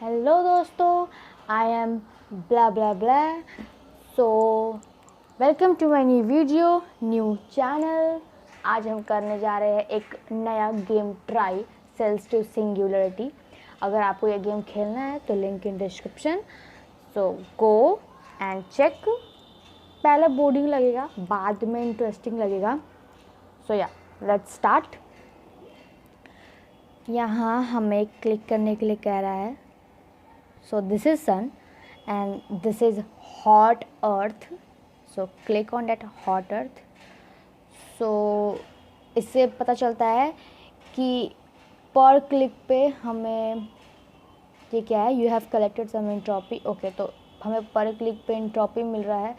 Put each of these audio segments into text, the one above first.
Hello दोस्तों, I am blah blah blah. So welcome to my new video, new channel. आज हम करने जा रहे हैं एक नया game try, cells to singularity. अगर आपको ये गेम खेलना है तो link in description, so go and check. पहले बोरिंग लगेगा, बाद में इंटरेस्टिंग लगेगा। सो या लेट्स स्टार्ट। यहाँ हमें क्लिक करने के लिए कह रहा है। So this is sun and this is hot earth. So click on that hot earth. So इससे पता चलता है कि पर क्लिक पे हमें ये क्या है, you have collected some entropy. Okay, तो हमें पर क्लिक पे एंट्रोपी मिल रहा है।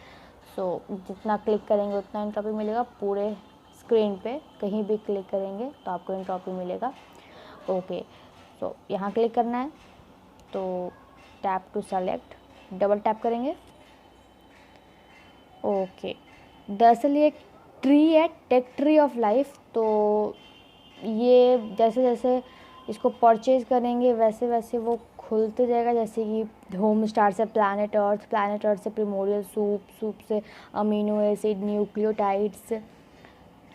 सो जितना क्लिक करेंगे उतना एंट्रोपी मिलेगा। पूरे स्क्रीन पे कहीं भी क्लिक करेंगे तो आपको एंट्रोपी मिलेगा। ओके, सो यहाँ क्लिक करना है तो tap to select, double tap करेंगे। ओके, दरअसल ये ट्री है, टेक ट्री ऑफ लाइफ। तो ये जैसे जैसे इसको परचेज करेंगे वैसे वैसे वो खुलते जाएगा। जैसे कि होम स्टार से प्लैनेट अर्थ, प्लैनेट अर्थ से प्रिमोरियल सूप, सूप से अमीनो एसिड, न्यूक्लियोटाइड्स।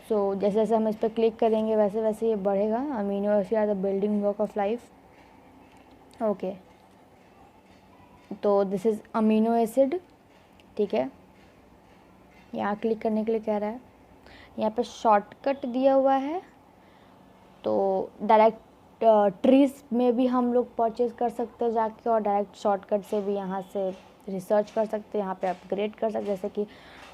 सो जैसे जैसे हम इस पर क्लिक करेंगे वैसे वैसे ये बढ़ेगा। Amino acid are the building block of life. Okay, तो दिस इज़ अमीनो एसिड। ठीक है, यहाँ क्लिक करने के लिए कह रहा है। यहाँ पे शॉर्टकट दिया हुआ है, तो डायरेक्ट ट्रीज में भी हम लोग परचेज कर सकते हैं जाके, और डायरेक्ट शॉर्टकट से भी यहाँ से रिसर्च कर सकते हैं। यहाँ पे अपग्रेड कर सकते हैं। जैसे कि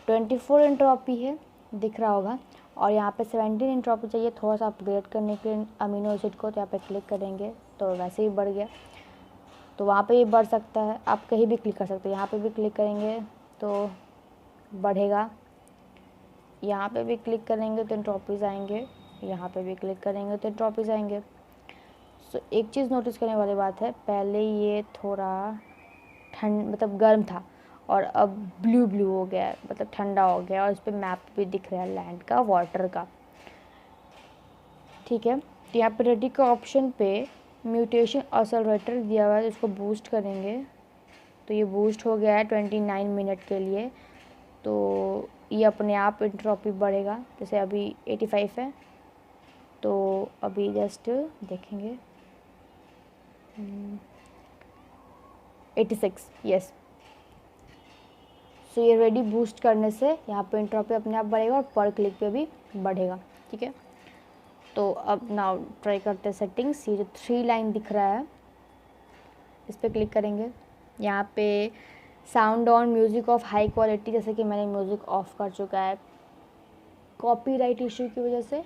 24 एंट्रोपी है, दिख रहा होगा, और यहाँ पे 17 एंट्रोपी चाहिए थोड़ा सा अपग्रेड करने के लिए अमीनो एसिड को। तो यहाँ पे क्लिक करेंगे तो वैसे ही बढ़ गया। तो वहाँ पे भी बढ़ सकता है, आप कहीं भी क्लिक कर सकते हैं। यहाँ पे भी क्लिक करेंगे तो बढ़ेगा। यहाँ पे भी क्लिक करेंगे तो एंट्रोपीज आएंगे। यहाँ पे भी क्लिक करेंगे तो एंट्रोपीज आएंगे। सो एक चीज़ नोटिस करने वाली बात है, पहले ये थोड़ा ठंड मतलब गर्म था और अब ब्लू ब्लू हो गया है, मतलब ठंडा हो गया। और इस पर मैप भी दिख रहा है लैंड का, वाटर का। ठीक है, तो यहाँ पे रेडी का ऑप्शन पे म्यूटेशन एक्सेलरेटर दिया हुआ है, इसको बूस्ट करेंगे तो ये बूस्ट हो गया है 29 मिनट के लिए। तो ये अपने आप एंट्रोपी बढ़ेगा। जैसे अभी 85 है, तो अभी जस्ट देखेंगे 86, यस। सो ये रेडी बूस्ट करने से यहाँ पे एंट्रोपी अपने आप बढ़ेगा और पर क्लिक पे भी बढ़ेगा। ठीक है, तो अब नाउ ट्राई करते हैं सेटिंग्स। ये जो 3 लाइन दिख रहा है इस पर क्लिक करेंगे। यहाँ पे sound on music of high quality, जैसे कि मैंने म्यूज़िक ऑफ कर चुका है कॉपीराइट इशू की वजह से।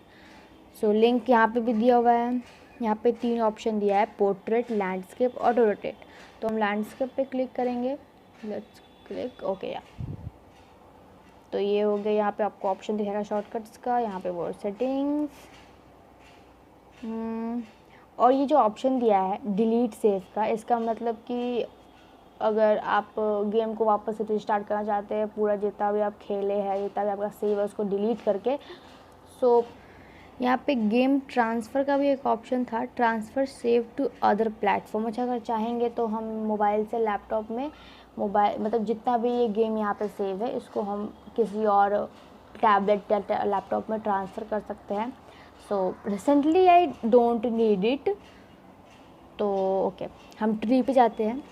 सो लिंक यहाँ पे भी दिया हुआ है। यहाँ पे 3 ऑप्शन दिया है, पोर्ट्रेट, लैंडस्केप, ऑटो रोटेट। तो हम लैंडस्केप पे क्लिक करेंगे। लेट्स क्लिक, ओके या। तो ये हो गया। यहाँ पे आपको ऑप्शन दिखेगा शॉर्टकट्स का, यहाँ पे वो सेटिंग्स। और ये जो ऑप्शन दिया है डिलीट सेव का, इसका मतलब कि अगर आप गेम को वापस से रिस्टार्ट करना चाहते हैं, पूरा जितना भी आप खेले हैं, जितना भी आपका सेव है उसको डिलीट करके। सो यहाँ पे गेम ट्रांसफ़र का भी एक ऑप्शन था, transfer save to other platform. अच्छा, अगर चाहेंगे तो हम मोबाइल से लैपटॉप में, मोबाइल मतलब जितना भी ये गेम यहाँ पे सेव है इसको हम किसी और टैबलेट या लैपटॉप में ट्रांसफ़र कर सकते हैं। So recently I don't need it. तो ओके, हम ट्री पे जाते हैं।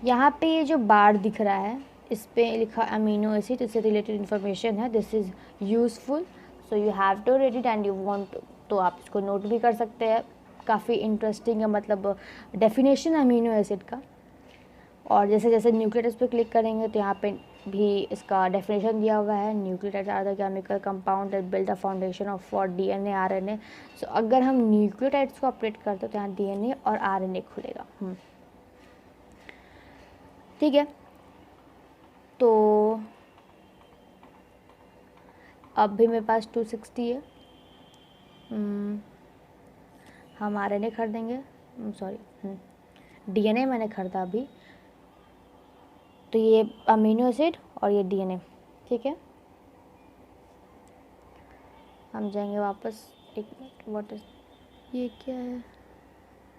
यहाँ पे ये जो बार दिख रहा है इस पर लिखा अमीनो एसिड, इससे रिलेटेड इन्फॉर्मेशन है। This is useful, so you have to read it and you want, तो आप इसको नोट भी कर सकते हैं। काफ़ी इंटरेस्टिंग है, मतलब डेफिनेशन अमीनो एसिड का। और जैसे जैसे न्यूक्लियोटाइड्स पे क्लिक करेंगे तो यहाँ पे भी इसका डेफिनेशन दिया हुआ है। Nucleotides are the chemical compound that build the foundation of for DNA RNA. So अगर हम न्यूक्लियोटाइड्स को अपडेट करते हैं तो यहाँ डीएनए और आरएनए खुलेगा। ठीक है, तो अब भी मेरे पास 260 है। हम आरएनए खरीदेंगे, सॉरी डीएनए मैंने खरीदा अभी। तो ये अमीनो एसिड और ये डीएनए। ठीक है, हम जाएंगे वापस। एक मिनट, व्हाट इज ये, क्या है?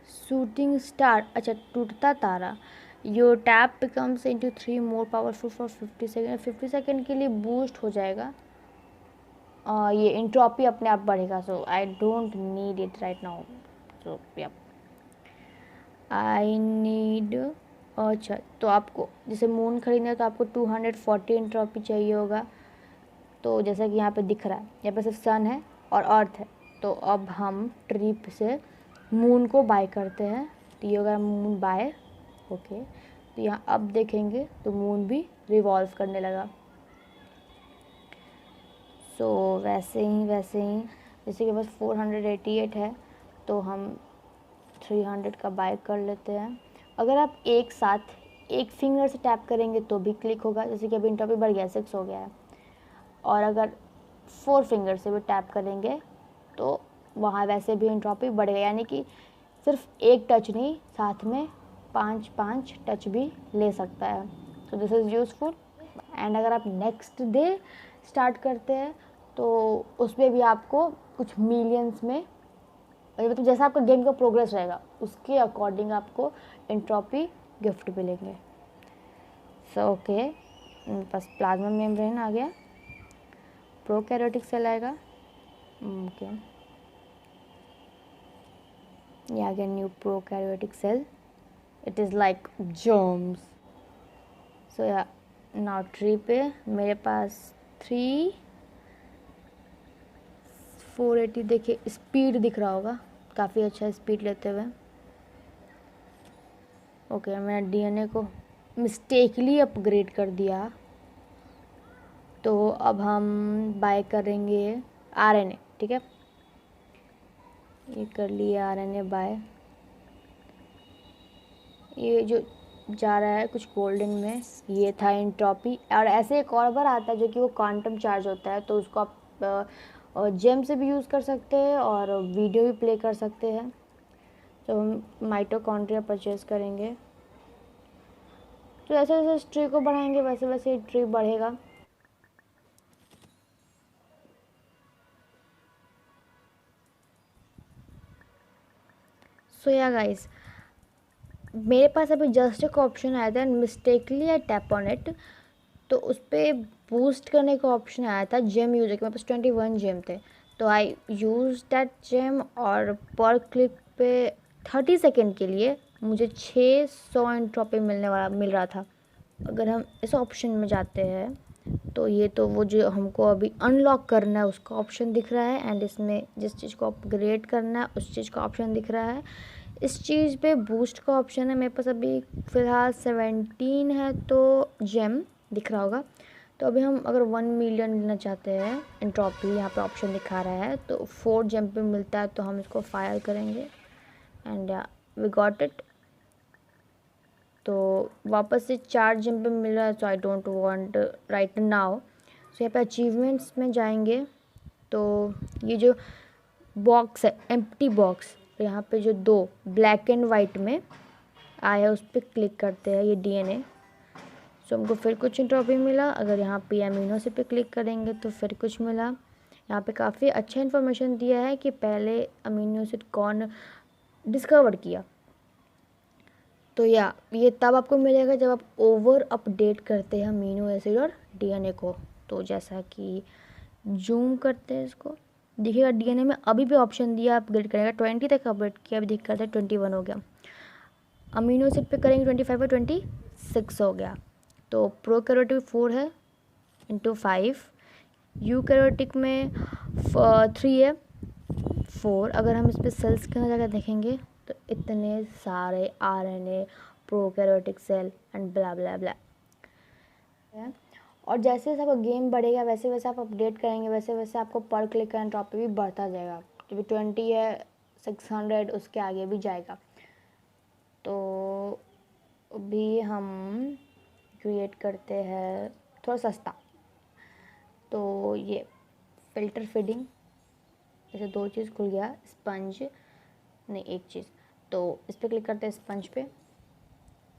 शूटिंग स्टार, अच्छा टूटता तारा। Your tap becomes into 3 more powerful for 50 second, 50 second के लिए बूस्ट हो जाएगा। ये इंट्रोपी अपने आप बढ़ेगा, so I don't need it right now. So yup I need, अच्छा तो आपको जैसे मून खरीदना है तो आपको 240 इंट्रोपी चाहिए होगा। तो जैसा कि यहाँ पे दिख रहा है, यहाँ पे सिर्फ सन है और अर्थ है। तो अब हम ट्रिप से मून को बाय करते हैं, तो ये होगा मून बाय। ओके, तो यहाँ अब देखेंगे तो मून भी रिवॉल्व करने लगा। सो वैसे ही जैसे कि बस 488 है तो हम 300 का बाय कर लेते हैं। अगर आप एक साथ एक फिंगर से टैप करेंगे तो भी क्लिक होगा, जैसे कि अभी इंट्रोपी बढ़ गया, 6 हो गया है। और अगर 4 फिंगर से भी टैप करेंगे तो वहाँ वैसे भी इंट्रोपी बढ़ेगा, यानी कि सिर्फ एक टच नहीं, साथ में 5 टच भी ले सकता है। So this is useful. And अगर आप नेक्स्ट डे स्टार्ट करते हैं तो उसमें भी आपको कुछ मिलियंस में, मतलब जैसा आपका गेम का प्रोग्रेस रहेगा उसके अकॉर्डिंग आपको एंट्रोपी गिफ्ट मिलेंगे। सो ओके, बस प्लाज्मा मेम्ब्रेन आ गया, प्रोकैरियोटिक सेल आएगा। ओके, ये आ गया new prokaryotic cell, it is like germs. So yeah now tree पे मेरे पास 480, देखिए स्पीड दिख रहा होगा, काफ़ी अच्छा स्पीड लेते हुए। ओके, मैंने डीएनए को मिस्टेकली अपग्रेड कर दिया, तो अब हम बाय करेंगे आरएनए। ठीक है, ये कर लिए आरएनए बाय। ये जो जा रहा है कुछ गोल्डन में, ये था एंट्रोपी। और ऐसे एक और बार आता है जो कि वो क्वांटम चार्ज होता है, तो उसको आप जेम से भी यूज़ कर सकते हैं और वीडियो भी प्ले कर सकते हैं। तो हम माइटोकॉन्ड्रिया परचेज करेंगे, तो जैसे जैसे इस ट्री को बढ़ाएंगे वैसे वैसे ये ट्री बढ़ेगा। सो या गाइस, मेरे पास अभी जस्ट एक ऑप्शन आया था, mistakenly I tap on it, तो उस पर बूस्ट करने का ऑप्शन आया था जेम यूज़ के, मेरे पास 21 जेम थे, तो आई यूज़ दैट जेम और पर क्लिक पे 30 सेकेंड के लिए मुझे 600 एंट्रोपी मिल रहा था। अगर हम इस ऑप्शन में जाते हैं तो ये तो वो जो हमको अभी अनलॉक करना है उसका ऑप्शन दिख रहा है, एंड इसमें जिस चीज़ को अपग्रेड करना है उस चीज़ का ऑप्शन दिख रहा है। इस चीज़ पे बूस्ट का ऑप्शन है, मेरे पास अभी फ़िलहाल 17 है तो जेम दिख रहा होगा। तो अभी हम अगर 1 मिलियन लेना चाहते हैं एंट्रोपी, यहाँ पे ऑप्शन दिखा रहा है, तो 4 जेम पे मिलता है, तो हम इसको फायर करेंगे एंड वी गॉट इट। तो वापस से 4 जेम पे मिल रहा है, so I don't want right now. So यहाँ पे अचीवमेंट्स में जाएंगे तो ये जो बॉक्स है एम्प्टी बॉक्स, यहाँ पे जो 2 ब्लैक एंड वाइट में आया उस पर क्लिक करते हैं, ये डीएनए। सो हमको फिर कुछ ट्रॉफी मिला। अगर यहाँ पे अमीनो एसिड पे क्लिक करेंगे तो फिर कुछ मिला। यहाँ पे काफ़ी अच्छा इन्फॉर्मेशन दिया है कि पहले अमीनो एसिड कौन डिस्कवर किया। तो या ये तब आपको मिलेगा जब आप ओवर अपडेट करते हैं अमीनो एसिड और डीएनए को। तो जैसा कि जूम करते हैं इसको, देखिएगा डीएनए में अभी भी ऑप्शन दिया अपग्रेड करेगा, 20 तक अपडेट किया, अभी दिख करते हैं 21 हो गया। अमीनो एसिड पे करेंगे 25 और 26 हो गया। तो प्रोकैरियोटिक 4 है इंटू 5, यूकैरियोटिक में 3 है 4। अगर हम इस पर सेल्स के अंदर जाकर देखेंगे तो इतने सारे RNA, prokaryotic cell and blah blah blah. और जैसे जैसे आपका गेम बढ़ेगा वैसे वैसे आप अपडेट करेंगे वैसे वैसे आपको पर क्लिक का एंट्रोपी भी बढ़ता जाएगा। जब 20 है 600 उसके आगे भी जाएगा। तो अभी हम क्रिएट करते हैं थोड़ा सस्ता, तो ये फ़िल्टर फीडिंग, जैसे 2 चीज़ खुल गया, स्पंज नहीं एक चीज़, तो इस पर क्लिक करते हैं स्पंज पे।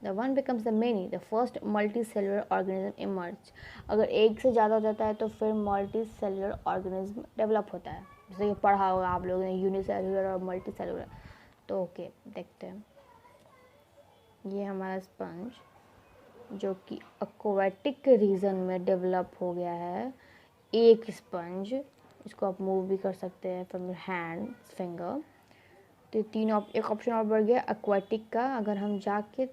The one becomes the many, the first multi cellular organism emerge. अगर एक से ज़्यादा हो जाता है तो फिर मल्टी सेलुलर ऑर्गेनिज्म डेवलप होता है, जैसे कि पढ़ा होगा आप लोगों ने यूनिसेलुलर और मल्टी सेलुलर। तो ओके देखते हैं। ये हमारा स्पंज जो कि एक्वाटिक रीजन में डेवलप हो गया है, एक स्पंज, इसको आप मूव भी कर सकते हैं फ्रॉम योर हैंड फिंगर। तो एक ऑप्शन और बढ़ गया एक्वाटिक का। अगर हम जाके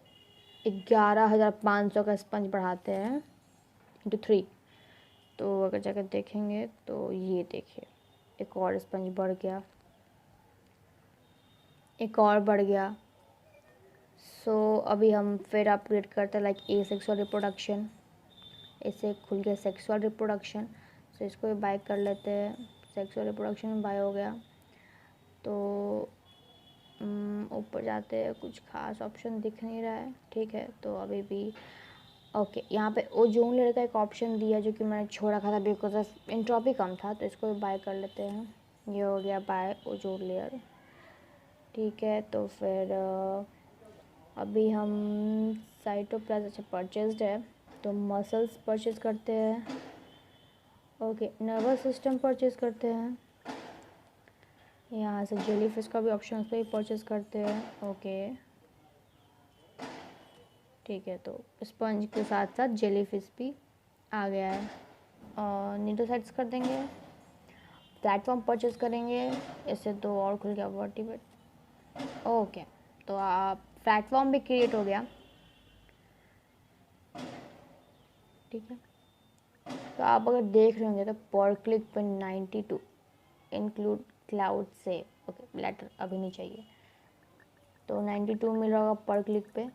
11,500 का स्पंज बढ़ाते हैं इंटू 3, तो अगर जाकर देखेंगे तो ये देखिए एक और स्पंज बढ़ गया, एक और बढ़ गया। सो अभी हम फिर अपग्रेड करते हैं लाइक ए सेक्सुअल रिप्रोडक्शन, इससे खुल गया सेक्सुअल रिप्रोडक्शन। सो इसको भी बाय कर लेते हैं, सेक्सुअल रिप्रोडक्शन में बाय हो गया। तो ऊपर जाते हैं, कुछ खास ऑप्शन दिख नहीं रहा है, ठीक है। तो अभी भी ओके, यहाँ पे ओजोन लेयर का एक ऑप्शन दिया जो कि मैंने छोड़ा था बिकॉज ऑफ एंट्रोपी कम था, तो इसको भी बाय कर लेते हैं। ये हो गया बाय ओजोन लेयर, ठीक है। तो फिर अभी हम साइटोप्लाज्म अच्छा परचेज्ड है, तो मसल्स परचेज करते हैं। ओके, नर्वस सिस्टम परचेज करते हैं। यहाँ से जेलीफिश का भी ऑप्शन पे ही परचेज करते हैं। ओके ठीक है, तो स्पंज के साथ साथ जेलीफिश भी आ गया है। और नीडोसाइट्स कर देंगे, प्लेटफॉर्म परचेज करेंगे, इससे 2 और खुल गया वर्टिब्रेट। ओके, तो आप प्लेटफॉर्म भी क्रिएट हो गया, ठीक है। तो आप अगर देख रहे होंगे तो पर क्लिक पर 92 इंक्लूड क्लाउड से, ओके लेटर अभी नहीं चाहिए, तो 92 मिल रहा होगा पर क्लिक पे।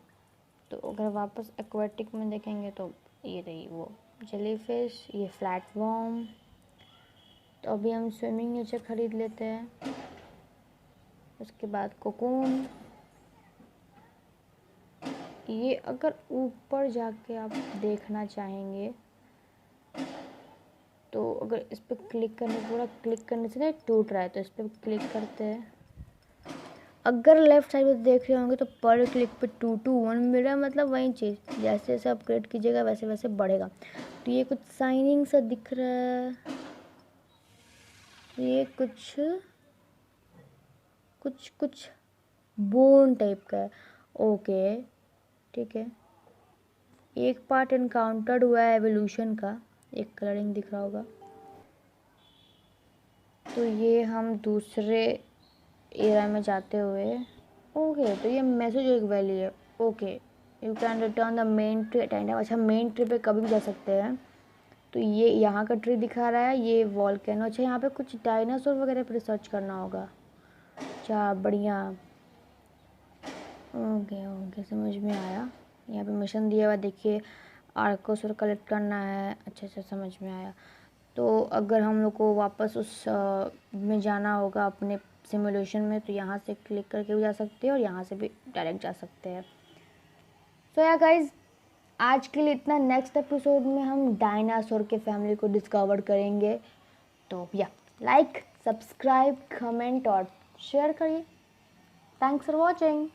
तो अगर वापस एक्वेटिक में देखेंगे तो ये रही वो जेलीफिश, ये प्लेटफॉर्म। तो अभी हम स्विमिंग नेचर ख़रीद लेते हैं, उसके बाद कोकून। ये अगर ऊपर जाके आप देखना चाहेंगे तो अगर इस पर क्लिक करने, पूरा क्लिक करने से ना टूट रहा है, तो इस पर क्लिक करते हैं। अगर लेफ़्ट साइड में देख रहे होंगे तो पर क्लिक पे 221 मिल रहा है, मतलब वही चीज़, जैसे जैसे अपग्रेड कीजिएगा वैसे वैसे बढ़ेगा। तो ये कुछ साइनिंग सा दिख रहा है, ये कुछ कुछ कुछ बोन टाइप का है। ओके ठीक है, एक पार्ट इनकाउंटर्ड हुआ है एवोल्यूशन का, एक कलरिंग दिख रहा होगा। तो ये हम दूसरे एरा में जाते हुए, ओके तो ये मैसेज एक वैली है। Okay, you can return the main tree at any time. अच्छा, मेन ट्री पे कभी भी जा सकते हैं। तो ये यहाँ का ट्री दिखा रहा है, ये वॉल्केनो। अच्छा, यहाँ पे कुछ डायनासोर वगैरह पर रिसर्च करना होगा। अच्छा बढ़िया, ओके ओके समझ में आया। यहाँ पे मिशन दिया हुआ देखिए, आर्कोसोर कलेक्ट करना है। अच्छा अच्छा समझ में आया। तो अगर हम लोग को वापस उस में जाना होगा अपने सिमुलेशन में, तो यहाँ से क्लिक करके भी जा सकते हैं और यहाँ से भी डायरेक्ट जा सकते हैं। सो या गाइज, आज के लिए इतना। नेक्स्ट एपिसोड में हम डायनासोर के फैमिली को डिस्कवर करेंगे। तो या लाइक, सब्सक्राइब, कमेंट और शेयर करिए। Thanks for watching.